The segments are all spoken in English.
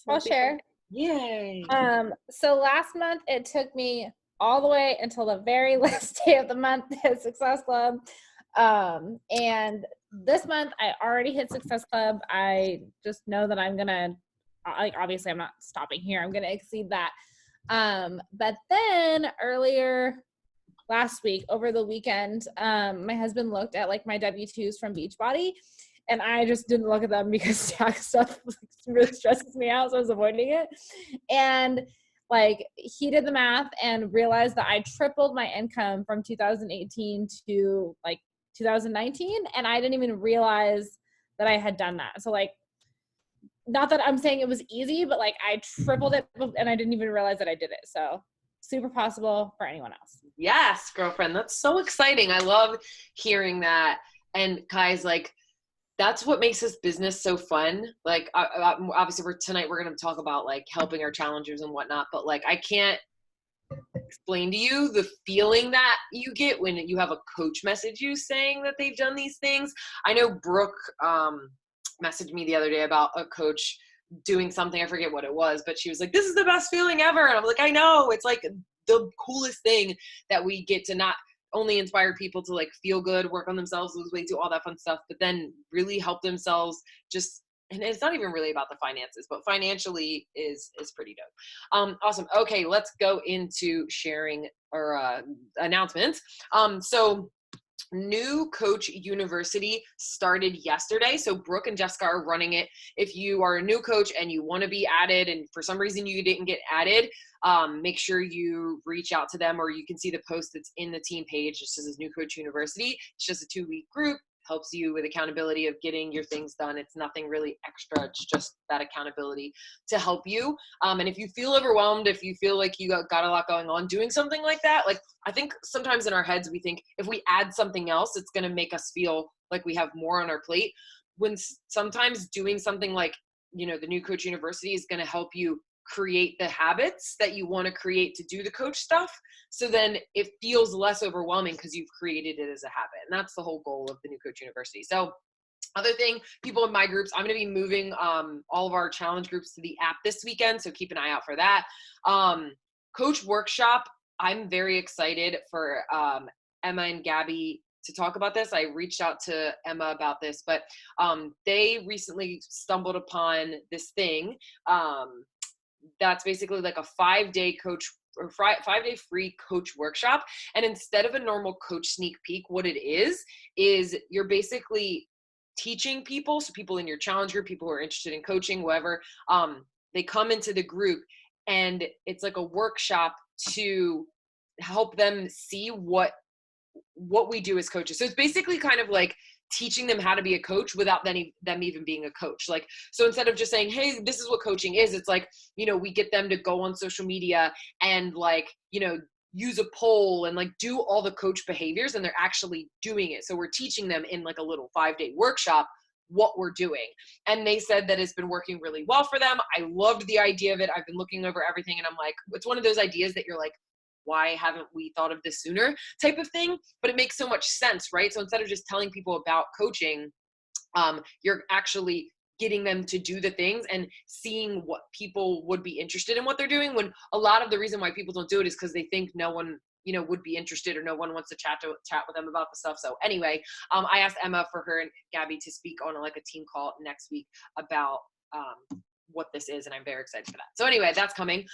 I'll share. Yay. So last month it took me all the way until the very last day of the month at Success Club. And this month I already hit Success Club. I just know that I'm gonna, like, obviously I'm not stopping here. I'm gonna exceed that. But then earlier last week, over the weekend, my husband looked at like my W-2s from Beachbody, and I just didn't look at them because tax stuff really stresses me out, so I was avoiding it. And like, he did the math and realized that I tripled my income from 2018 to like 2019, and I didn't even realize that I had done that. So like, not that I'm saying it was easy, but like I tripled it and I didn't even realize that I did it. So super possible for anyone else. Yes, girlfriend. That's so exciting. I love hearing that. And guys, like, that's what makes this business so fun. Like, obviously tonight we're going to talk about like helping our challengers and whatnot, but like, I can't explain to you the feeling that you get when you have a coach message you saying that they've done these things. I know Brooke messaged me the other day about a coach doing something. I forget what it was, but she was like, this is the best feeling ever. And I'm like, I know. It's like the coolest thing that we get to not only inspire people to like feel good, work on themselves, lose weight, do all that fun stuff, but then really help themselves just, and it's not even really about the finances, but financially is pretty dope. Awesome. Okay, let's go into sharing our announcements. So New Coach University started yesterday. So Brooke and Jessica are running it. If you are a new coach and you want to be added and for some reason you didn't get added, make sure you reach out to them, or you can see the post that's in the team page. It says New Coach University. It's just a 2-week group. Helps you with accountability of getting your things done. It's nothing really extra. It's just that accountability to help you. And if you feel overwhelmed, if you feel like you got a lot going on, doing something like that, like, I think sometimes in our heads, we think if we add something else, it's going to make us feel like we have more on our plate. When sometimes doing something like, the New Coach University is going to help you create the habits that you want to create to do the coach stuff. So then it feels less overwhelming because you've created it as a habit. And that's the whole goal of the New Coach University. So other thing, people in my groups, I'm going to be moving all of our challenge groups to the app this weekend. So keep an eye out for that. Coach Workshop, I'm very excited for Emma and Gabby to talk about this. I reached out to Emma about this, but they recently stumbled upon this thing that's basically like a 5-day coach or 5-day free coach workshop. And instead of a normal coach sneak peek, what it is you're basically teaching people. So people in your challenge group, people who are interested in coaching, whoever, they come into the group and it's like a workshop to help them see what we do as coaches. So it's basically kind of like teaching them how to be a coach without them even being a coach. Like, so instead of just saying, hey, this is what coaching is, it's like, we get them to go on social media and like, use a poll and like do all the coach behaviors, and they're actually doing it. So we're teaching them in like a little 5-day workshop what we're doing. And they said that it's been working really well for them. I loved the idea of it. I've been looking over everything and I'm like, it's one of those ideas that you're like, why haven't we thought of this sooner type of thing? But it makes so much sense, right? So instead of just telling people about coaching, you're actually getting them to do the things and seeing what people would be interested in what they're doing, when a lot of the reason why people don't do it is because they think no one would be interested, or no one wants to chat with them about the stuff. So anyway, I asked Emma for her and Gabby to speak on like a team call next week about what this is, and I'm very excited for that. So anyway, that's coming.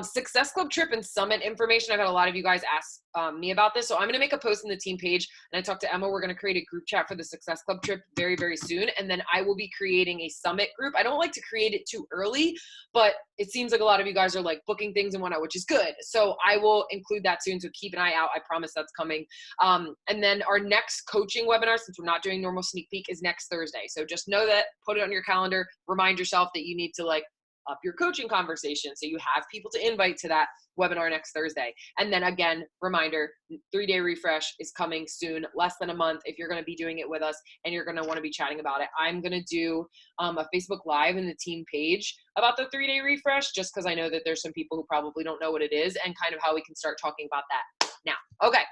Success Club trip and summit information. I've had a lot of you guys ask me about this, so I'm going to make a post in the team page, and I talked to Emma. We're going to create a group chat for the Success Club trip very, very soon, and then I will be creating a summit group. I don't like to create it too early, but it seems like a lot of you guys are like booking things and whatnot, which is good. So I will include that soon, so keep an eye out. I promise that's coming. And then our next coaching webinar, since we're not doing normal sneak peek, is next Thursday. So just know that, put it on your calendar, remind yourself that you need to like up your coaching conversation, so you have people to invite to that webinar next Thursday. And then again, reminder, 3-day refresh is coming soon, less than a month, if you're going to be doing it with us and you're going to want to be chatting about it. I'm going to do a Facebook Live in the team page about the 3-day refresh, just because I know that there's some people who probably don't know what it is, and kind of how we can start talking about that now. Okay.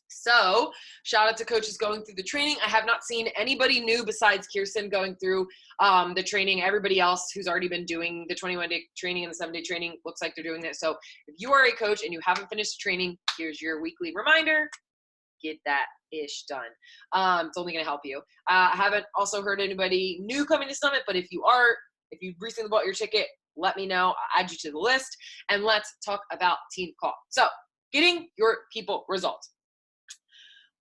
So shout out to coaches going through the training. I have not seen anybody new besides Kirsten going through the training. Everybody else who's already been doing the 21-day training and the 7-day training looks like they're doing it. So if you are a coach and you haven't finished the training, here's your weekly reminder. Get that ish done. It's only going to help you. I haven't also heard anybody new coming to Summit, but if you've recently bought your ticket, let me know. I'll add you to the list, and let's talk about Team Call. So getting your people results.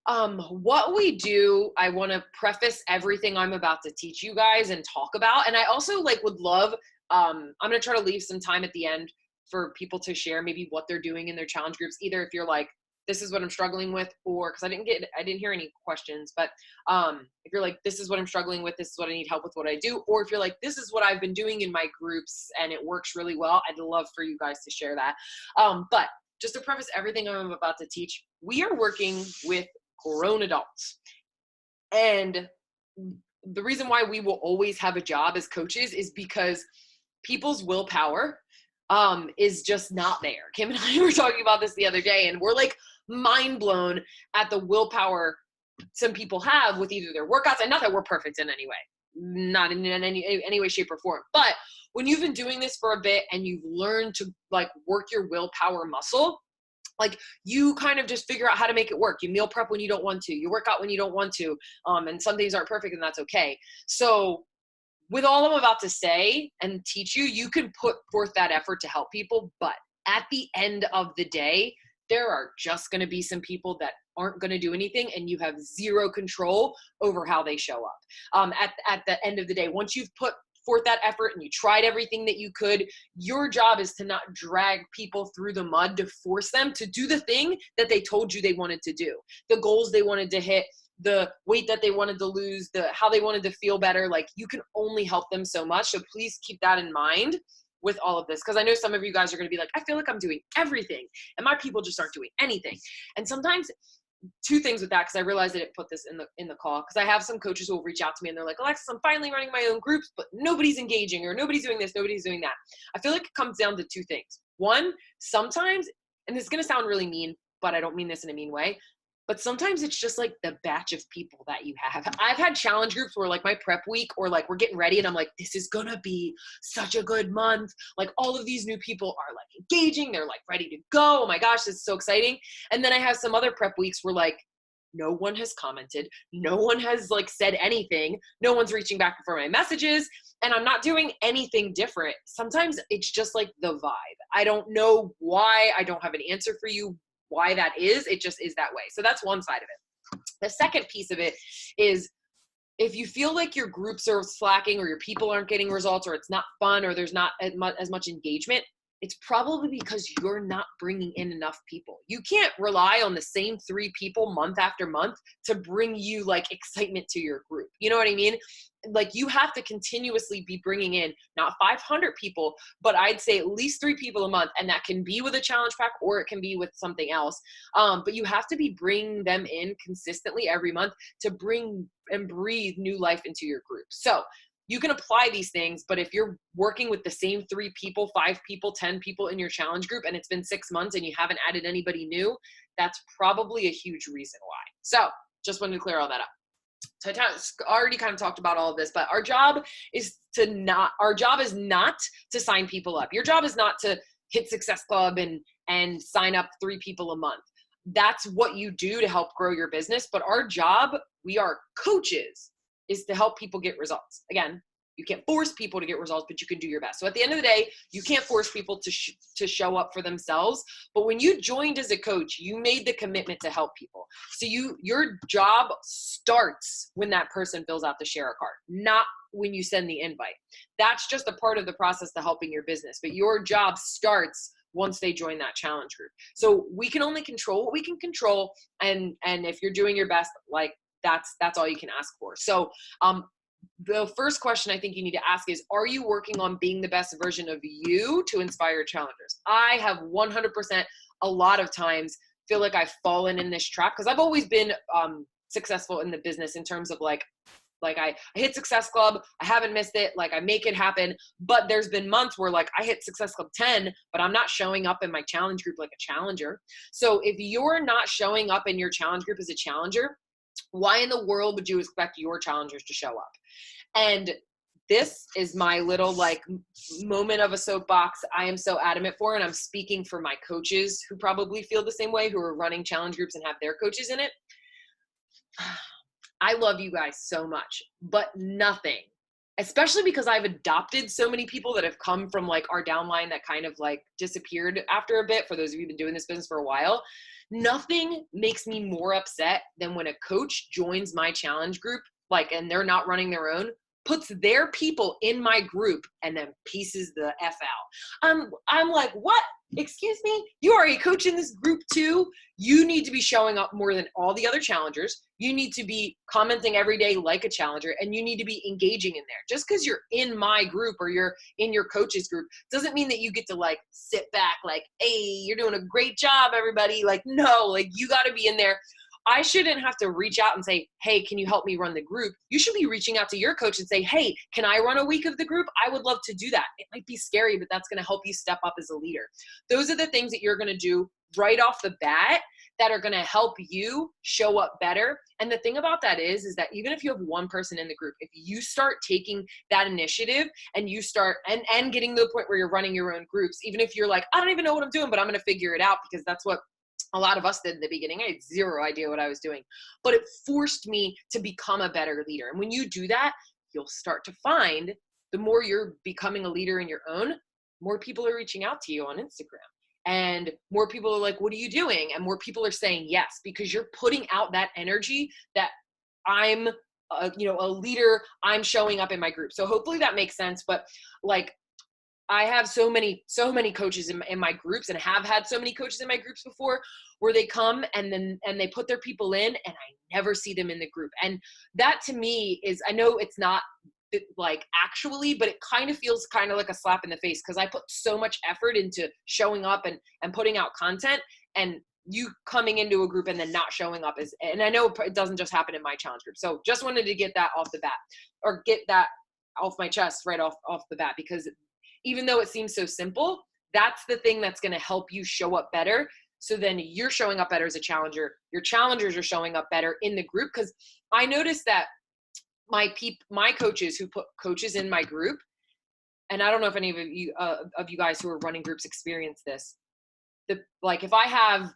What we do, I want to preface everything I'm about to teach you guys and talk about. And I also would love, I'm going to try to leave some time at the end for people to share maybe what they're doing in their challenge groups. Either if you're like, this is what I'm struggling with, or because I didn't hear any questions, but if you're like, this is what I'm struggling with, this is what I need help with, what I do, or if you're like, this is what I've been doing in my groups and it works really well, I'd love for you guys to share that. But just to preface everything I'm about to teach, we are working with grown adults. And the reason why we will always have a job as coaches is because people's willpower is just not there. Kim and I were talking about this the other day, and we're like mind blown at the willpower some people have with either their workouts, and not that we're perfect in any way, not in any way, shape, or form. But when you've been doing this for a bit and you've learned to work your willpower muscle, you kind of just figure out how to make it work. You meal prep when you don't want to, you work out when you don't want to, and some days aren't perfect, and that's okay. So with all I'm about to say and teach you, you can put forth that effort to help people, but at the end of the day, there are just going to be some people that aren't going to do anything, and you have zero control over how they show up. At the end of the day, once you've put forth that effort and you tried everything that you could, your job is to not drag people through the mud to force them to do the thing that they told you they wanted to do, the goals they wanted to hit, the weight that they wanted to lose, how they wanted to feel better. You can only help them so much. So please keep that in mind with all of this, because I know some of you guys are going to be like, I feel like I'm doing everything and my people just aren't doing anything. And sometimes two things with that, because I realized I didn't put this in the call, because I have some coaches who will reach out to me and they're like, Alexis, I'm finally running my own groups, but nobody's engaging, or nobody's doing this, nobody's doing that. I feel like it comes down to two things. One, sometimes, and this is going to sound really mean, but I don't mean this in a mean way, but sometimes it's just the batch of people that you have. I've had challenge groups where my prep week, or we're getting ready and I'm like, this is going to be such a good month. All of these new people are engaging. They're ready to go. Oh my gosh, this is so exciting. And then I have some other prep weeks where no one has commented. No one has said anything. No one's reaching back for my messages, and I'm not doing anything different. Sometimes it's just the vibe. I don't know why. I don't have an answer for you why that is. It just is that way. So that's one side of it. The second piece of it is, if you feel like your groups are slacking, or your people aren't getting results, or it's not fun, or there's not as much engagement, it's probably because you're not bringing in enough people. You can't rely on the same 3 people month after month to bring you excitement to your group. You know what I mean? You have to continuously be bringing in not 500 people, but I'd say at least 3 people a month. And that can be with a challenge pack, or it can be with something else. But you have to be bringing them in consistently every month to bring and breathe new life into your group. So you can apply these things, but if you're working with the same 3 people, 5 people, 10 people in your challenge group, and it's been 6 months and you haven't added anybody new, that's probably a huge reason why. So just wanted to clear all that up. So I already kind of talked about all of this, but our job is not to sign people up. Your job is not to hit Success Club and sign up 3 people a month. That's what you do to help grow your business. But our job, we are coaches, is to help people get results. Again, you can't force people to get results, but you can do your best. So at the end of the day, you can't force people to show up for themselves. But when you joined as a coach, you made the commitment to help people. So your job starts when that person fills out the share a card, not when you send the invite. That's just a part of the process to helping your business. But your job starts once they join that challenge group. So we can only control what we can control. And if you're doing your best, that's all you can ask for. So the first question I think you need to ask is, are you working on being the best version of you to inspire challengers? I have 100% a lot of times feel like I've fallen in this trap, because I've always been successful in the business in terms of Like I hit Success Club, I haven't missed it, like I make it happen. But there's been months where like I hit Success Club 10, but I'm not showing up in my challenge group like a challenger. So if you're not showing up in your challenge group as a challenger, why in the world would you expect your challengers to show up? And this is my little like moment of a soapbox I am so adamant for, and I'm speaking for my coaches who probably feel the same way, who are running challenge groups and have their coaches in it. I love you guys so much, but nothing, especially because I've adopted so many people that have come from like our downline that kind of like disappeared after a bit. For those of you who've been doing this business for a while, nothing makes me more upset than when a coach joins my challenge group, like, and they're not running their own, puts their people in my group and then pieces the F out. I'm like, what? Excuse me? You are a coach in this group too. You need to be showing up more than all the other challengers. You need to be commenting every day like a challenger, and you need to be engaging in there. Just because you're in my group or you're in your coach's group doesn't mean that you get to like sit back like, hey, you're doing a great job, everybody. Like, no, like you got to be in there. I shouldn't have to reach out and say, hey, can you help me run the group? You should be reaching out to your coach and say, hey, can I run a week of the group? I would love to do that. It might be scary, but that's going to help you step up as a leader. Those are the things that you're going to do right off the bat that are going to help you show up better. And the thing about that is that even if you have one person in the group, if you start taking that initiative and you start and getting to the point where you're running your own groups, even if you're like, I don't even know what I'm doing, but I'm going to figure it out, because that's what a lot of us did in the beginning. I had zero idea what I was doing, but it forced me to become a better leader. And when you do that, you'll start to find the more you're becoming a leader in your own, more people are reaching out to you on Instagram, and more people are like, what are you doing? And more people are saying yes, because you're putting out that energy that I'm a leader, I'm showing up in my group. So hopefully that makes sense. But like, I have so many coaches in my groups, and have had so many coaches in my groups before, where they come and they put their people in and I never see them in the group. And that to me is, I know it's not like actually, but it kind of feels kind of like a slap in the face, because I put so much effort into showing up and putting out content, and you coming into a group and then not showing up is, and I know it doesn't just happen in my challenge group. So just wanted to get that off the bat, or get that off my chest right off the bat, because even though it seems so simple, that's the thing that's going to help you show up better. So then you're showing up better as a challenger. Your challengers are showing up better in the group. Because I noticed that my coaches who put coaches in my group, and I don't know if any of you guys who are running groups experience this. Like if I have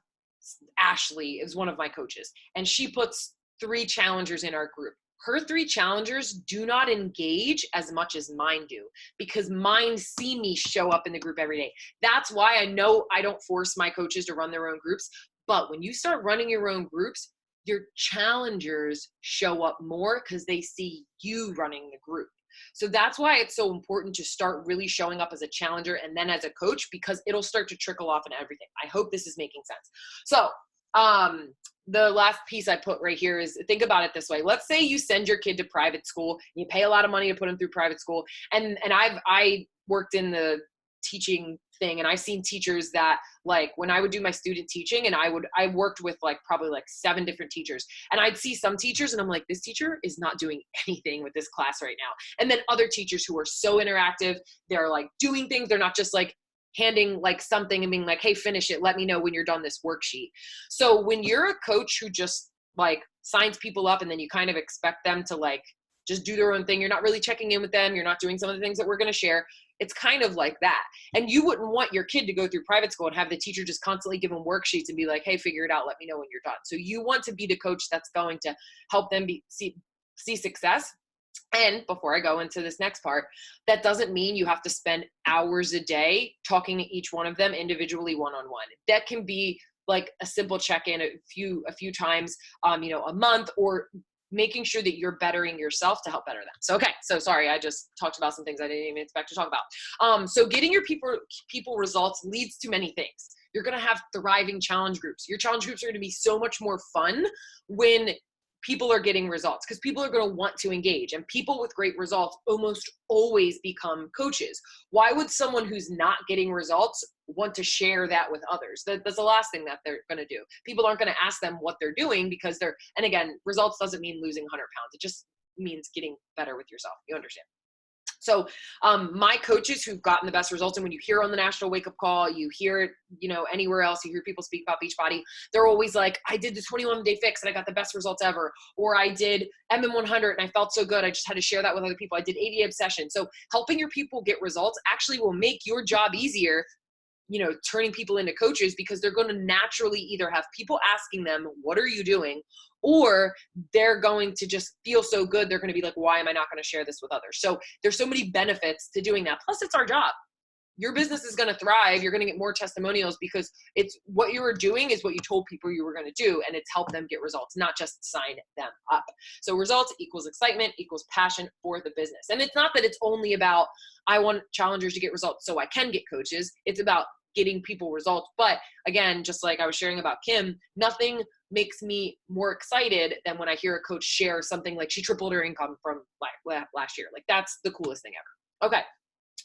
Ashley is one of my coaches, and she puts 3 challengers in our group. Her 3 challengers do not engage as much as mine do, because mine see me show up in the group every day. That's why I know I don't force my coaches to run their own groups. But when you start running your own groups, your challengers show up more because they see you running the group. So that's why it's so important to start really showing up as a challenger and then as a coach, because it'll start to trickle off in everything. I hope this is making sense. So, the last piece I put right here is, think about it this way. Let's say you send your kid to private school, you pay a lot of money to put them through private school. And I worked in the teaching thing, and I've seen teachers that, like, when I would do my student teaching, and I worked with like probably like 7 different teachers, and I'd see some teachers and I'm like, this teacher is not doing anything with this class right now. And then other teachers who are so interactive, they're like doing things. They're not just like handing like something and being like, hey, finish it, let me know when you're done this worksheet. So when you're a coach who just like signs people up and then you kind of expect them to like just do their own thing, you're not really checking in with them, you're not doing some of the things that we're going to share, it's kind of like that. And you wouldn't want your kid to go through private school and have the teacher just constantly give them worksheets and be like, hey, figure it out, let me know when you're done. So you want to be the coach that's going to help them see success. And before I go into this next part, that doesn't mean you have to spend hours a day talking to each one of them individually, one-on-one. That can be like a simple check-in a few times, a month, or making sure that you're bettering yourself to help better them. So, okay. So sorry, I just talked about some things I didn't even expect to talk about. So getting your people results leads to many things. You're going to have thriving challenge groups. Your challenge groups are going to be so much more fun when people are getting results, because people are going to want to engage, and people with great results almost always become coaches. Why would someone who's not getting results want to share that with others? That's the last thing that they're going to do. People aren't going to ask them what they're doing, because and again, results doesn't mean losing 100 pounds. It just means getting better with yourself. You understand? So my coaches who've gotten the best results, and when you hear on the National Wake Up Call, you hear it, anywhere else, you hear people speak about Beachbody, they're always like, I did the 21-day fix and I got the best results ever. Or I did MM100 and I felt so good. I just had to share that with other people. I did 80 obsession. So helping your people get results actually will make your job easier, turning people into coaches, because they're going to naturally either have people asking them, what are you doing? Or they're going to just feel so good. They're going to be like, why am I not going to share this with others? So there's so many benefits to doing that. Plus it's our job. Your business is going to thrive. You're going to get more testimonials because it's what you were doing is what you told people you were going to do. And it's help them get results, not just sign them up. So results equals excitement equals passion for the business. And it's not that it's only about, I want challengers to get results so I can get coaches. It's about getting people results. But again, just like I was sharing about Kim, nothing makes me more excited than when I hear a coach share something like she tripled her income from last year. Like that's the coolest thing ever. Okay.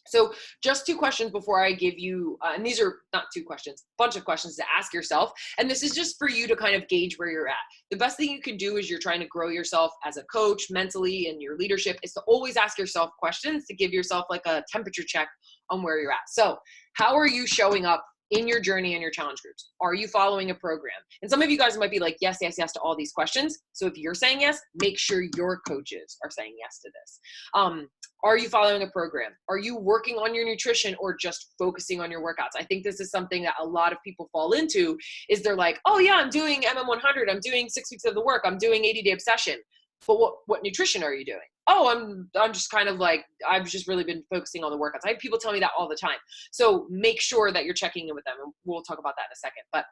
So just 2 questions before I give you, and these are not 2 questions, bunch of questions to ask yourself. And this is just for you to kind of gauge where you're at. The best thing you can do is you're trying to grow yourself as a coach mentally, and your leadership is to always ask yourself questions to give yourself like a temperature check on where you're at. So how are you showing up in your journey and your challenge groups? Are you following a program? And some of you guys might be like, yes, yes, yes to all these questions. So if you're saying yes, make sure your coaches are saying yes to this. Are you following a program? Are you working on your nutrition or just focusing on your workouts? I think this is something that a lot of people fall into is they're like, oh yeah, I'm doing MM100. I'm doing 6 weeks of the work. I'm doing 80-day obsession. But what nutrition are you doing? Oh, I'm just kind of like, I've just really been focusing on the workouts. I have people tell me that all the time. So make sure that you're checking in with them, and we'll talk about that in a second. But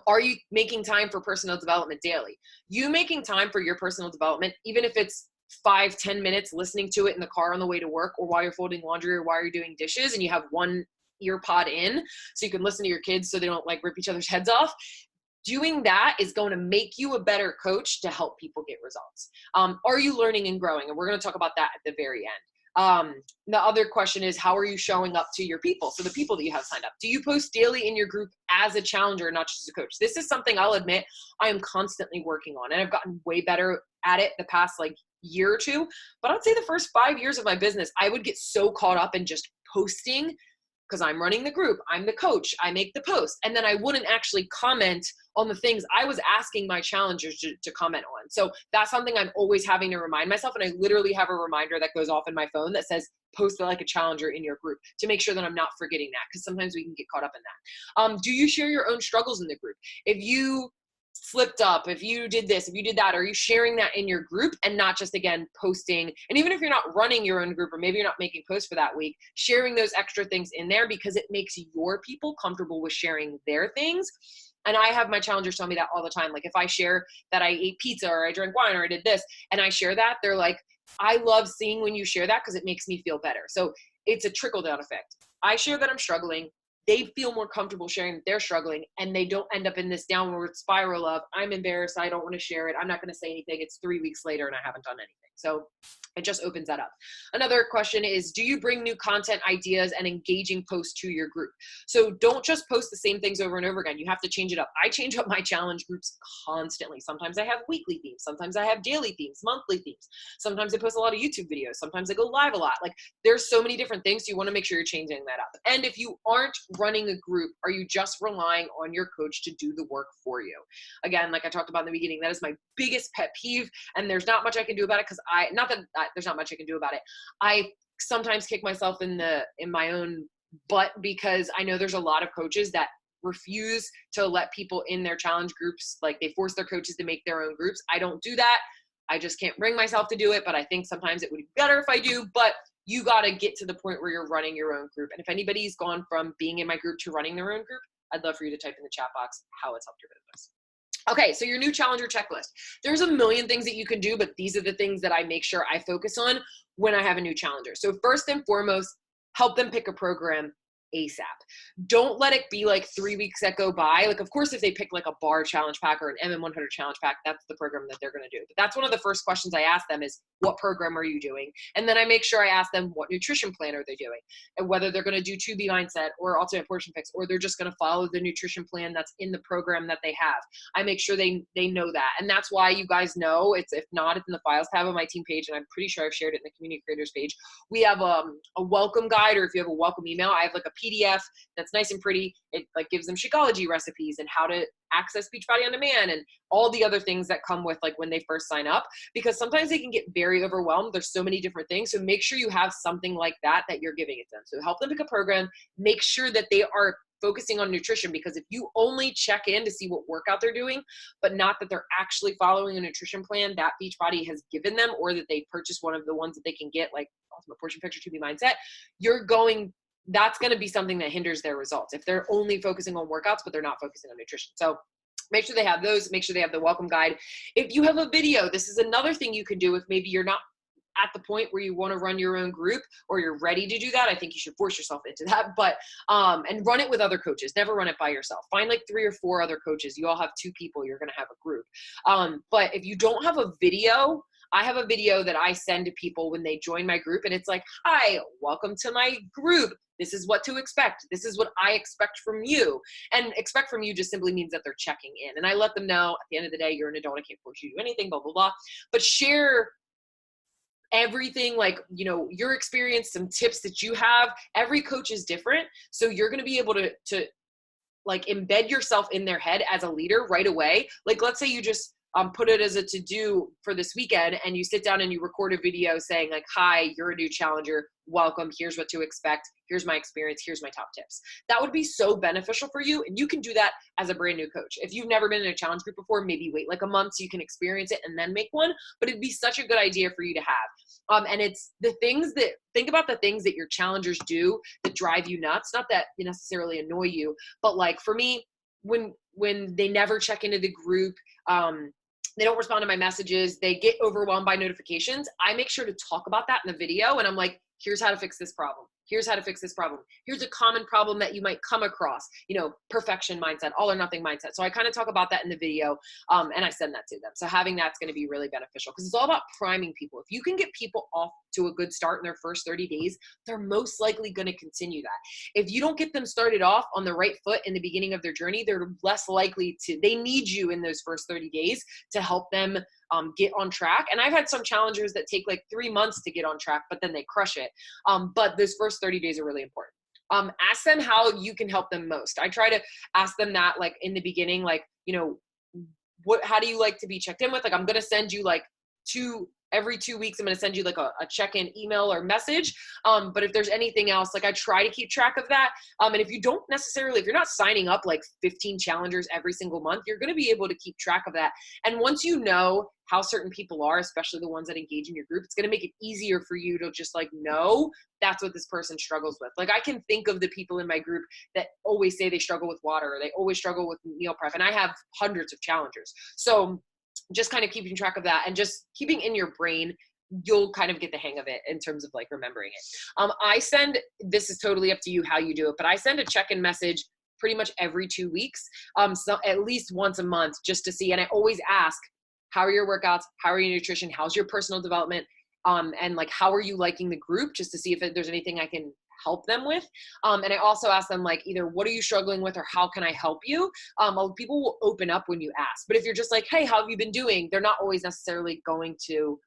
are you making time for personal development daily? You making time for your personal development, even if it's 5-10 minutes listening to it in the car on the way to work, or while you're folding laundry, or while you're doing dishes, and you have one ear pod in so you can listen to your kids so they don't like rip each other's heads off. Doing that is going to make you a better coach to help people get results. Are you learning and growing? And we're going to talk about that at the very end. The other question is, how are you showing up to your people? So the people that you have signed up, do you post daily in your group as a challenger, not just as a coach? This is something I'll admit I am constantly working on, and I've gotten way better at it the past year or 2. But I'd say the first 5 years of my business, I would get so caught up in just posting because I'm running the group, I'm the coach, I make the post. And then I wouldn't actually comment on the things I was asking my challengers to comment on. So that's something I'm always having to remind myself. And I literally have a reminder that goes off in my phone that says, post like a challenger in your group, to make sure that I'm not forgetting that, because sometimes we can get caught up in that. Do you share your own struggles in the group? If you slipped up, if you did this, if you did that, are you sharing that in your group and not just, again, posting? And even if you're not running your own group, or maybe you're not making posts for that week, sharing those extra things in there, because it makes your people comfortable with sharing their things. And I have my challengers tell me that all the time. Like if I share that I ate pizza, or I drank wine, or I did this, and I share that, they're like, I love seeing when you share that because it makes me feel better. So it's a trickle down effect. I share that I'm struggling. They feel more comfortable sharing that they're struggling, and they don't end up in this downward spiral of, I'm embarrassed, I don't want to share it, I'm not going to say anything, it's 3 weeks later and I haven't done anything. So it just opens that up. Another question is, do you bring new content ideas and engaging posts to your group? So don't just post the same things over and over again. You have to change it up. I change up my challenge groups constantly. Sometimes I have weekly themes. Sometimes I have daily themes, monthly themes. Sometimes I post a lot of YouTube videos. Sometimes I go live a lot. Like there's so many different things. So you want to make sure you're changing that up. And if you aren't running a group, are you just relying on your coach to do the work for you? Again, like I talked about in the beginning, that is my biggest pet peeve. And there's not much I can do about it, because not that there's not much I can do about it. I sometimes kick myself in my own butt, because I know there's a lot of coaches that refuse to let people in their challenge groups. Like they force their coaches to make their own groups. I don't do that. I just can't bring myself to do it, but I think sometimes it would be better if I do. But you got to get to the point where you're running your own group. And if anybody's gone from being in my group to running their own group, I'd love for you to type in the chat box how it's helped your business. Okay, so your new challenger checklist. There's a million things that you can do, but these are the things that I make sure I focus on when I have a new challenger. So first and foremost, help them pick a program ASAP. Don't let it be like 3 weeks that go by. Like, of course, if they pick like a bar challenge pack or an MM100 challenge pack, that's the program that they're going to do. But that's one of the first questions I ask them is, what program are you doing? And then I make sure I ask them, what nutrition plan are they doing? And whether they're going to do 2B Mindset or Ultimate Portion Fix, or they're just going to follow the nutrition plan that's in the program that they have. I make sure they know that. And that's why you guys know, if not, it's in the files tab on my team page, and I'm pretty sure I've shared it in the community creators page. We have a welcome guide, or if you have a welcome email, I have like a PDF that's nice and pretty. It like gives them Shakeology recipes and how to access Beachbody on Demand and all the other things that come with like when they first sign up, because sometimes they can get very overwhelmed. There's so many different things. So make sure you have something like that you're giving it to them. So help them pick a program, make sure that they are focusing on nutrition, because if you only check in to see what workout they're doing, but not that they're actually following a nutrition plan that Beachbody has given them, or that they purchased one of the ones that they can get, like Ultimate Portion Fix, 2B Mindset, that's going to be something that hinders their results if they're only focusing on workouts, but they're not focusing on nutrition. So make sure they have those. Make sure they have the welcome guide. If you have a video, this is another thing you can do if maybe you're not at the point where you want to run your own group, or you're ready to do that. I think you should force yourself into that, but, and run it with other coaches. Never run it by yourself. Find like 3 or 4 other coaches. You all have 2 people. You're going to have a group. But if you don't have a video, I have a video that I send to people when they join my group, and it's like, hi, welcome to my group. This is what to expect. This is what I expect from you. And expect from you just simply means that they're checking in. And I let them know at the end of the day, you're an adult. I can't force you to do anything, blah, blah, blah. But share everything, like, you know, your experience, some tips that you have. Every coach is different. So you're going to be able to like embed yourself in their head as a leader right away. Like, let's say you just put it as a to-do for this weekend, and you sit down and you record a video saying like, hi, you're a new challenger. Welcome. Here's what to expect. Here's my experience. Here's my top tips. That would be so beneficial for you. And you can do that as a brand new coach. If you've never been in a challenge group before, maybe wait like a month so you can experience it and then make one. But it'd be such a good idea for you to have. And it's the things that, think about the things that your challengers do that drive you nuts. Not that they necessarily annoy you, but like for me, when they never check into the group, they don't respond to my messages, they get overwhelmed by notifications, I make sure to talk about that in the video. And I'm like, here's how to fix this problem. Here's how to fix this problem. Here's a common problem that you might come across, you know, perfection mindset, all or nothing mindset. So I kind of talk about that in the video, and I send that to them. So having that's going to be really beneficial, because it's all about priming people. If you can get people off to a good start in their first 30 days, they're most likely going to continue that. If you don't get them started off on the right foot in the beginning of their journey, they're less likely to, they need you in those first 30 days to help them get on track. And I've had some challengers that take like 3 months to get on track, but then they crush it. But those first 30 days are really important. Ask them how you can help them most. I try to ask them that like in the beginning, like, you know, how do you like to be checked in with? Like, I'm going to send you like every 2 weeks, I'm going to send you like a check-in email or message. But if there's anything else, like I try to keep track of that. And if you don't necessarily, if you're not signing up like 15 challengers every single month, you're going to be able to keep track of that. And once you know how certain people are, especially the ones that engage in your group, it's going to make it easier for you to just like know that's what this person struggles with. Like I can think of the people in my group that always say they struggle with water, or they always struggle with meal prep. And I have hundreds of challengers. So just kind of keeping track of that and just keeping in your brain, you'll kind of get the hang of it in terms of like remembering it. This is totally up to you how you do it, but I send a check-in message pretty much every 2 weeks, so at least once a month, just to see. And I always ask, how are your workouts? How are your nutrition? How's your personal development? And like, how are you liking the group? Just to see if there's anything I can help them with. And I also ask them like, either what are you struggling with, or how can I help you? People will open up when you ask, but if you're just like, hey, how have you been doing? They're not always necessarily going to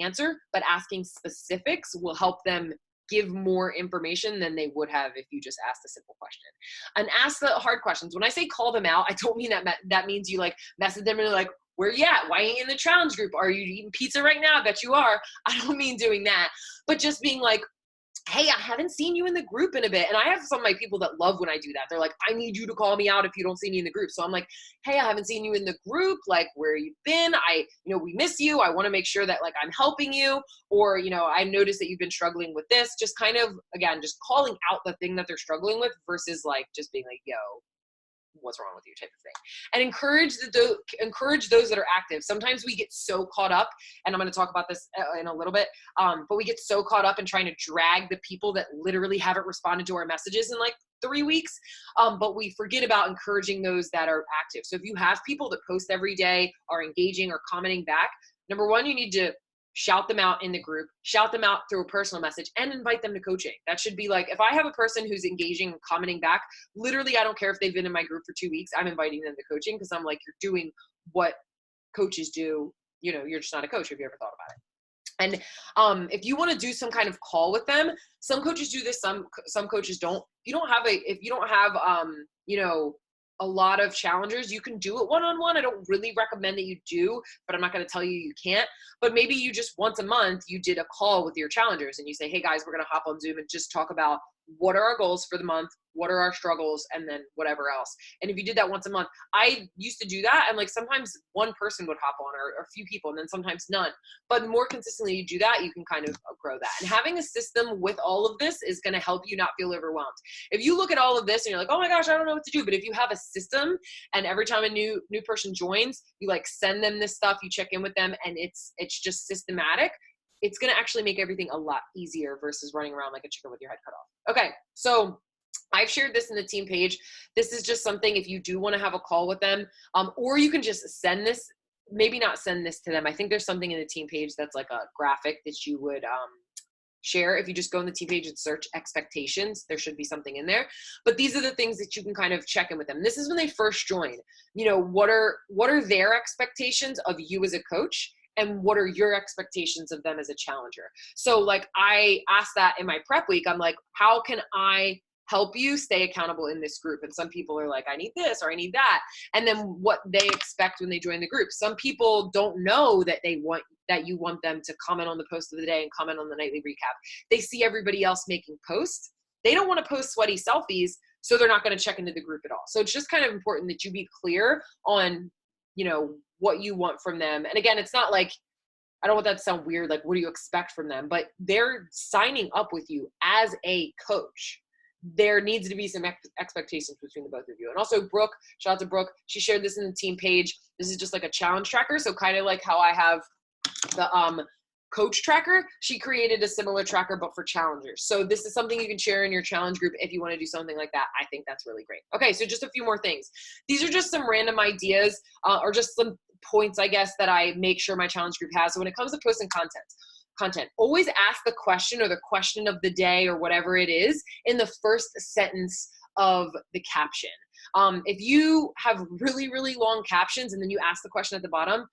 answer, but asking specifics will help them give more information than they would have if you just asked a simple question. And ask the hard questions. When I say call them out, I don't mean that means you like message them and like, where you at? Why ain't you in the challenge group? Are you eating pizza right now? I bet you are. I don't mean doing that, but just being like, hey, I haven't seen you in the group in a bit. And I have some of my people that love when I do that. They're like, I need you to call me out if you don't see me in the group. So I'm like, hey, I haven't seen you in the group. Like, where you been? We miss you. I want to make sure that like I'm helping you. Or, I noticed that you've been struggling with this. Just kind of, again, just calling out the thing that they're struggling with versus like just being like, yo, what's wrong with you type of thing. And encourage those that are active. Sometimes we get so caught up, and I'm going to talk about this in a little bit, but we get so caught up in trying to drag the people that literally haven't responded to our messages in like 3 weeks, but we forget about encouraging those that are active. So if you have people that post every day, are engaging or commenting back, number one, you need to shout them out in the group, shout them out through a personal message, and invite them to coaching. That should be like, if I have a person who's engaging and commenting back, literally, I don't care if they've been in my group for 2 weeks, I'm inviting them to coaching, because I'm like, you're doing what coaches do. You know, you're just not a coach. Have you ever thought about it? And if you want to do some kind of call with them, some coaches do this, some coaches don't. If you don't have you know, a lot of challengers, you can do it one-on-one. I don't really recommend that you do, but I'm not going to tell you you can't. But maybe you just once a month, you did a call with your challengers and you say, hey guys, we're going to hop on Zoom and just talk about what are our goals for the month, what are our struggles, and then whatever else. And if you did that once a month, I used to do that, and like sometimes one person would hop on, or a few people, and then sometimes none. But the more consistently you do that, you can kind of grow that. And having a system with all of this is going to help you not feel overwhelmed. If you look at all of this and you're like, oh my gosh, I don't know what to do. But if you have a system, and every time a new person joins, you like send them this stuff, you check in with them, and it's just systematic, it's going to actually make everything a lot easier versus running around like a chicken with your head cut off. Okay, so I've shared this in the team page. This is just something if you do want to have a call with them, or you can just send this, maybe not send this to them. I think there's something in the team page that's like a graphic that you would share. If you just go on the team page and search expectations, there should be something in there. But these are the things that you can kind of check in with them. This is when they first join. You know, what are their expectations of you as a coach? And what are your expectations of them as a challenger? So like I asked that in my prep week, I'm like, how can I help you stay accountable in this group? And some people are like, I need this or I need that. And then what they expect when they join the group. Some people don't know that you want them to comment on the post of the day and comment on the nightly recap. They see everybody else making posts. They don't want to post sweaty selfies, so they're not going to check into the group at all. So it's just kind of important that you be clear on, you know, what you want from them. And again, it's not like, I don't want that to sound weird, like what do you expect from them? But they're signing up with you as a coach. There needs to be some expectations between the both of you. And also Brooke, shout out to Brooke, she shared this in the team page. This is just like a challenge tracker. So kind of like how I have the coach tracker, she created a similar tracker, but for challengers. So this is something you can share in your challenge group if you want to do something like that. I think that's really great. Okay, so just a few more things. These are just some random ideas or just some points, I guess, that I make sure my challenge group has. So when it comes to posting content, always ask the question or the question of the day or whatever it is in the first sentence of the caption. If you have really, really long captions and then you ask the question at the bottom,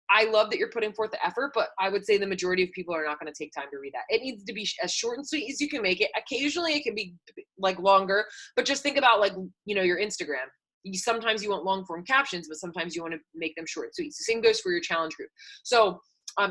I love that you're putting forth the effort, but I would say the majority of people are not going to take time to read that. It needs to be as short and sweet as you can make it. Occasionally it can be like longer, but just think about like, you know, your Instagram. Sometimes you want long form captions, but sometimes you want to make them short and sweet. So same goes for your challenge group. So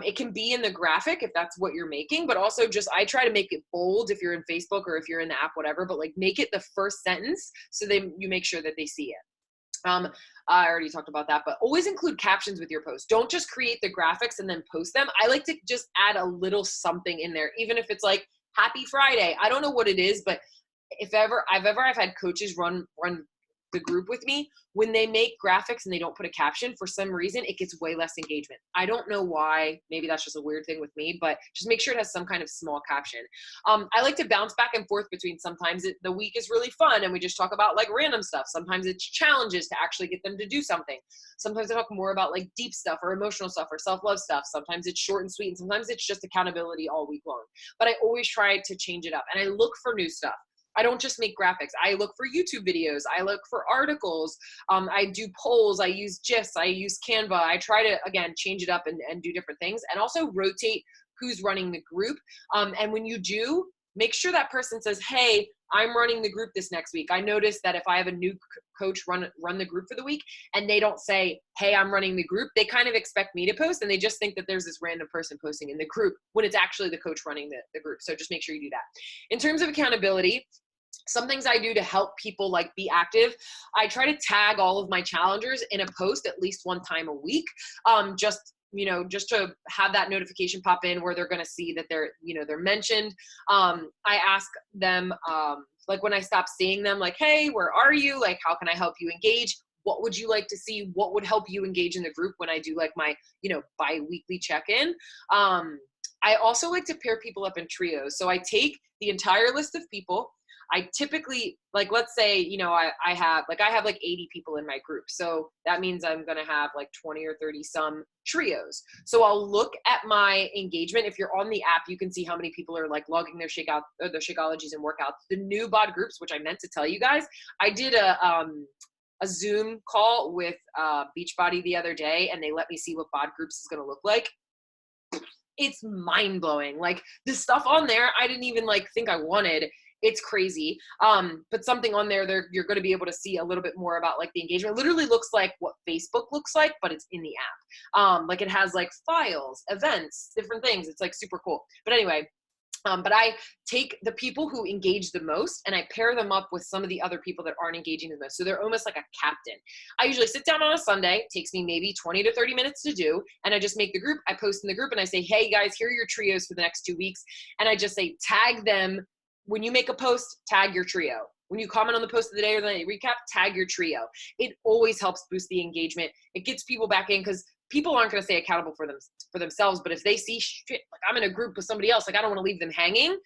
it can be in the graphic if that's what you're making, but also just, I try to make it bold if you're in Facebook or if you're in the app, whatever, but like make it the first sentence so you make sure that they see it. I already talked about that, but always include captions with your posts. Don't just create the graphics and then post them. I like to just add a little something in there, even if it's like Happy Friday. I don't know what it is, but if I've had coaches run the group with me, when they make graphics and they don't put a caption, for some reason it gets way less engagement. I don't know why. Maybe that's just a weird thing with me, but just make sure it has some kind of small caption. I like to bounce back and forth between, sometimes the week is really fun and we just talk about like random stuff. Sometimes it's challenges to actually get them to do something. Sometimes I talk more about like deep stuff or emotional stuff or self-love stuff. Sometimes it's short and sweet, and sometimes it's just accountability all week long. But I always try to change it up, and I look for new stuff. I don't just make graphics. I look for YouTube videos. I look for articles. I do polls. I use GIFs. I use Canva. I try to, again, change it up and do different things, and also rotate who's running the group. And when you do, make sure that person says, hey, I'm running the group this next week. I noticed that if I have a new coach run the group for the week and they don't say, hey, I'm running the group, they kind of expect me to post, and they just think that there's this random person posting in the group when it's actually the coach running the group. So just make sure you do that. In terms of accountability, some things I do to help people like be active, I try to tag all of my challengers in a post at least one time a week, just to have that notification pop in where they're going to see that they're mentioned. I ask them like when I stop seeing them, like, hey, where are you? Like, how can I help you engage? What would you like to see? What would help you engage in the group when I do like my, bi-weekly check-in? I also like to pair people up in trios. So I take the entire list of people. I typically, like, let's say, I have like 80 people in my group. So that means I'm going to have like 20 or 30 some trios. So I'll look at my engagement. If you're on the app, you can see how many people are like logging their shakeout or their Shakeologies and workouts. The new bod groups, which I meant to tell you guys, I did a Zoom call with Beachbody the other day, and they let me see what bod groups is going to look like. It's mind blowing. Like the stuff on there, I didn't even like think I wanted. It's crazy. But something on there, you're going to be able to see a little bit more about like the engagement. It literally looks like what Facebook looks like, but it's in the app. Like it has like files, events, different things. It's like super cool. But anyway, but I take the people who engage the most and I pair them up with some of the other people that aren't engaging the most. So they're almost like a captain. I usually sit down on a Sunday. It takes me maybe 20 to 30 minutes to do. And I just make the group. I post in the group and I say, hey guys, here are your trios for the next 2 weeks. And I just say, tag them. When you make a post, tag your trio. When you comment on the post of the day or the night recap, tag your trio. It always helps boost the engagement. It gets people back in because people aren't going to stay accountable for themselves, but if they see shit, like I'm in a group with somebody else, like I don't want to leave them hanging,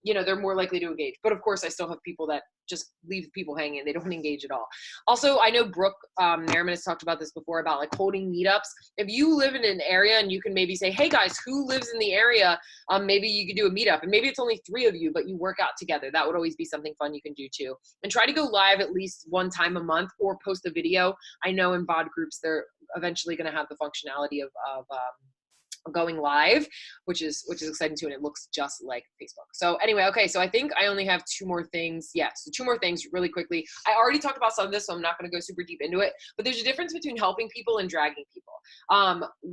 they're more likely to engage. But of course, I still have people that just leave people hanging. They don't engage at all. Also, I know Brooke Merriman has talked about this before about like holding meetups. If you live in an area and you can maybe say, hey guys, who lives in the area? Maybe you could do a meetup and maybe it's only 3 of you, but you work out together. That would always be something fun you can do too. And try to go live at least 1 time a month or post a video. I know in bod groups, they're eventually going to have the functionality of going live, which is exciting too, and it looks just like Facebook. So anyway, okay, so I think I only have 2 more things. Yeah, so 2 more things really quickly. I already talked about some of this, so I'm not going to go super deep into it, but there's a difference between helping people and dragging people.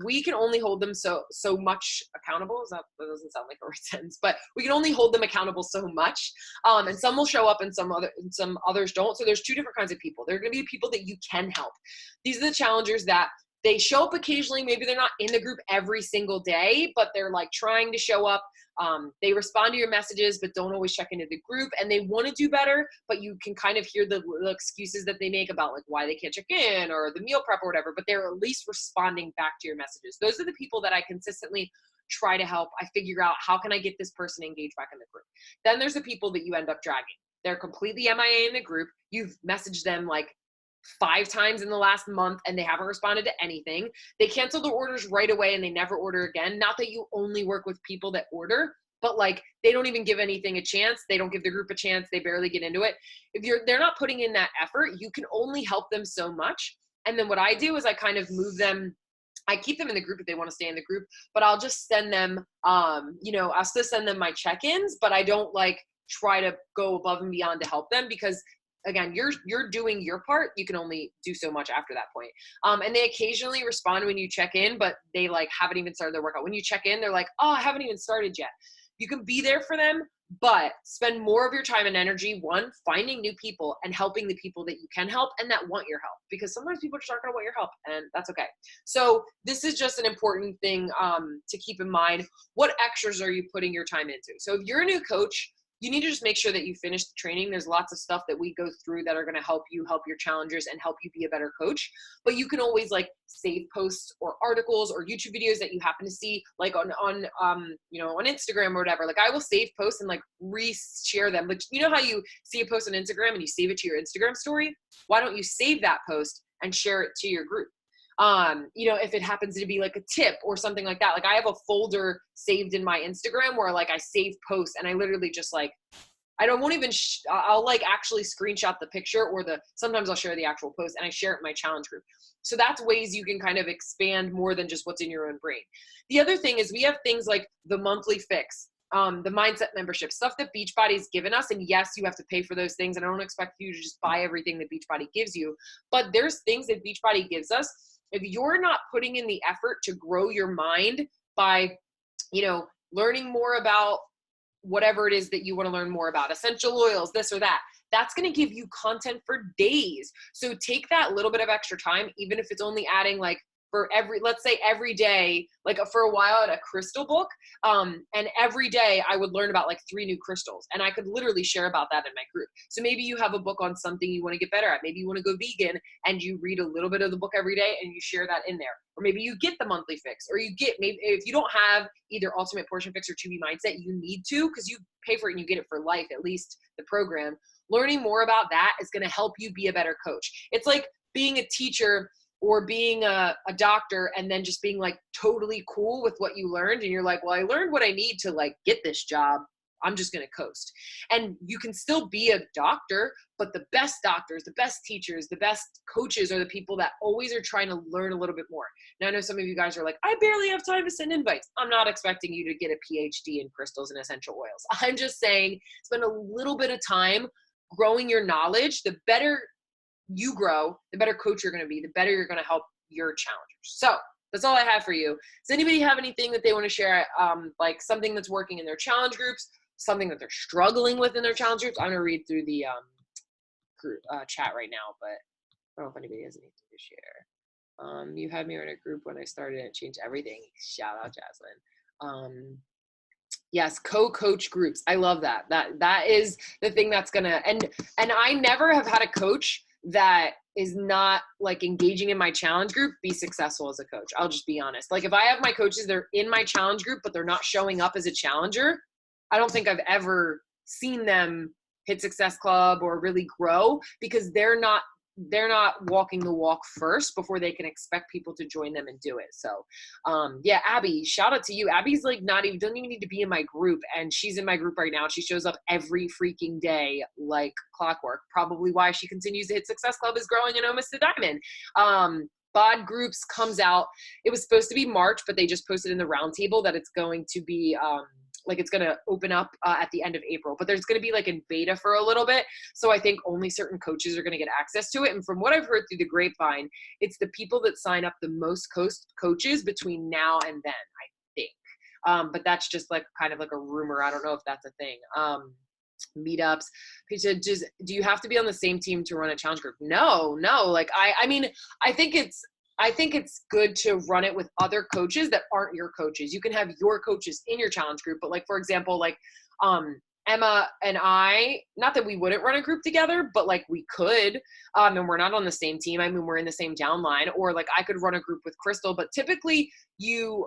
We can only hold them so much accountable. That doesn't sound like a right sentence, but we can only hold them accountable so much. And some will show up and some others don't. So there's 2 different kinds of people. There are going to be people that you can help. These are the challengers that they show up occasionally. Maybe they're not in the group every single day, but they're like trying to show up. They respond to your messages, but don't always check into the group, and they want to do better, but you can kind of hear the excuses that they make about like why they can't check in or the meal prep or whatever, but they're at least responding back to your messages. Those are the people that I consistently try to help. I figure out how can I get this person engaged back in the group. Then there's the people that you end up dragging. They're completely MIA in the group. You've messaged them like 5 times in the last month and they haven't responded to anything. They cancel their orders right away and they never order again. Not that you only work with people that order, but like they don't even give anything a chance. They don't give the group a chance. They barely get into it. If they're not putting in that effort, you can only help them so much. And then what I do is I kind of move them. I keep them in the group if they want to stay in the group, but I'll just send them, I'll still send them my check-ins, but I don't like try to go above and beyond to help them because again, you're doing your part. You can only do so much after that point. And they occasionally respond when you check in, but they like haven't even started their workout. When you check in, they're like, oh, I haven't even started yet. You can be there for them, but spend more of your time and energy, 1, finding new people and helping the people that you can help and that want your help, because sometimes people just aren't going to want your help, and that's okay. So this is just an important thing to keep in mind. What extras are you putting your time into? So if you're a new coach, you need to just make sure that you finish the training. There's lots of stuff that we go through that are going to help you, help your challengers, and help you be a better coach. But you can always like save posts or articles or YouTube videos that you happen to see like on Instagram or whatever. Like I will save posts and like re-share them. But you know how you see a post on Instagram and you save it to your Instagram story? Why don't you save that post and share it to your group? If it happens to be like a tip or something like that, like I have a folder saved in my Instagram where like I save posts and I literally just like, I'll like actually screenshot the picture or sometimes I'll share the actual post and I share it in my challenge group. So that's ways you can kind of expand more than just what's in your own brain. The other thing is we have things like the monthly fix, the mindset membership, stuff that Beachbody's given us. And yes, you have to pay for those things. And I don't expect you to just buy everything that Beachbody gives you, but there's things that Beachbody gives us. If you're not putting in the effort to grow your mind by, learning more about whatever it is that you want to learn more about, essential oils, this or that, that's going to give you content for days. So take that little bit of extra time, even if it's only adding like, for let's say every day, like for a while I had a crystal book. And every day I would learn about like 3 new crystals, and I could literally share about that in my group. So maybe you have a book on something you want to get better at. Maybe you want to go vegan and you read a little bit of the book every day and you share that in there. Or maybe you get the monthly fix, or you get, maybe if you don't have either Ultimate Portion Fix or 2B Mindset, you need to, because you pay for it and you get it for life, at least the program. Learning more about that is going to help you be a better coach. It's like being a teacher or being a doctor and then just being like totally cool with what you learned. And you're like, well, I learned what I need to like get this job. I'm just going to coast. And you can still be a doctor, but the best doctors, the best teachers, the best coaches are the people that always are trying to learn a little bit more. Now, I know some of you guys are like, I barely have time to send invites. I'm not expecting you to get a PhD in crystals and essential oils. I'm just saying spend a little bit of time growing your knowledge. The better you grow, the better coach you're going to be, the better you're going to help your challengers. So that's all I have for you. Does anybody have anything that they want to share? Like something that's working in their challenge groups, something that they're struggling with in their challenge groups? I'm going to read through the group chat right now, but I don't know if anybody has anything to share. You had me in a group when I started and it changed everything. Shout out, Jaslyn. Yes, co-coach groups. I love that. That is the thing that's gonna, and I never have had a coach that is not like engaging in my challenge group be successful as a coach. I'll just be honest. Like if I have my coaches, they're in my challenge group, but they're not showing up as a challenger, I don't think I've ever seen them hit Success Club or really grow, because they're not walking the walk first before they can expect people to join them and do it. So yeah, Abby, shout out to you. Abby's like doesn't even need to be in my group, and she's in my group right now. She shows up every freaking day like clockwork. Probably why she continues to hit Success Club is growing and almost to diamond. BOD groups comes out. It was supposed to be March, but they just posted in the roundtable that it's going to be like it's going to open up at the end of April, but there's going to be like in beta for a little bit. So I think only certain coaches are going to get access to it. And from what I've heard through the grapevine, it's the people that sign up the most coaches between now and then, I think. But that's just like kind of like a rumor. I don't know if that's a thing. Meetups. Do you have to be on the same team to run a challenge group? No. Like, I mean, I think it's good to run it with other coaches that aren't your coaches. You can have your coaches in your challenge group, but like, for example, like, Emma and I, not that we wouldn't run a group together, but like we could, and we're not on the same team. I mean, we're in the same downline, or like I could run a group with Crystal, but typically you,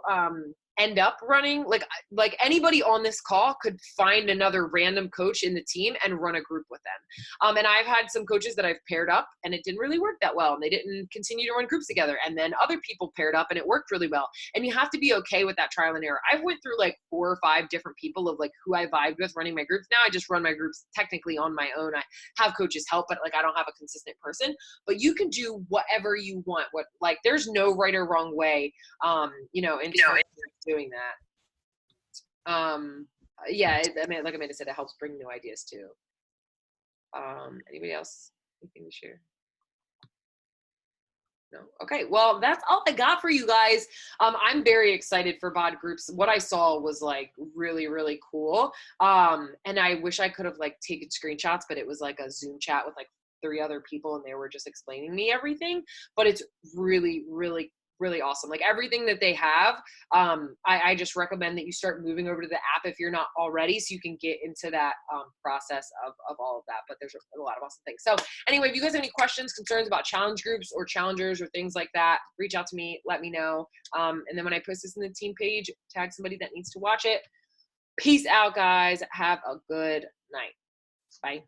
end up running, like anybody on this call could find another random coach in the team and run a group with them. And I've had some coaches that I've paired up and it didn't really work that well, and they didn't continue to run groups together. And then other people paired up and it worked really well. And you have to be okay with that trial and error. I've went through like 4 or 5 different people of like who I vibed with running my groups. Now I just run my groups technically on my own. I have coaches help, but like I don't have a consistent person. But you can do whatever you want. Like there's no right or wrong way, in terms of doing that. Yeah, I mean, like Amanda said, it helps bring new ideas too. Anybody else? Anything to share? No. Okay. Well, that's all I got for you guys. I'm very excited for BOD groups. What I saw was like really, really cool. And I wish I could have like taken screenshots, but it was like a Zoom chat with like 3 other people and they were just explaining me everything. But it's really, really, really awesome. Like everything that they have, I just recommend that you start moving over to the app if you're not already, so you can get into that process of all of that. But there's a lot of awesome things. So anyway, if you guys have any questions, concerns about challenge groups or challengers or things like that, reach out to me, let me know. And then when I post this in the team page, tag somebody that needs to watch it. Peace out, guys. Have a good night. Bye.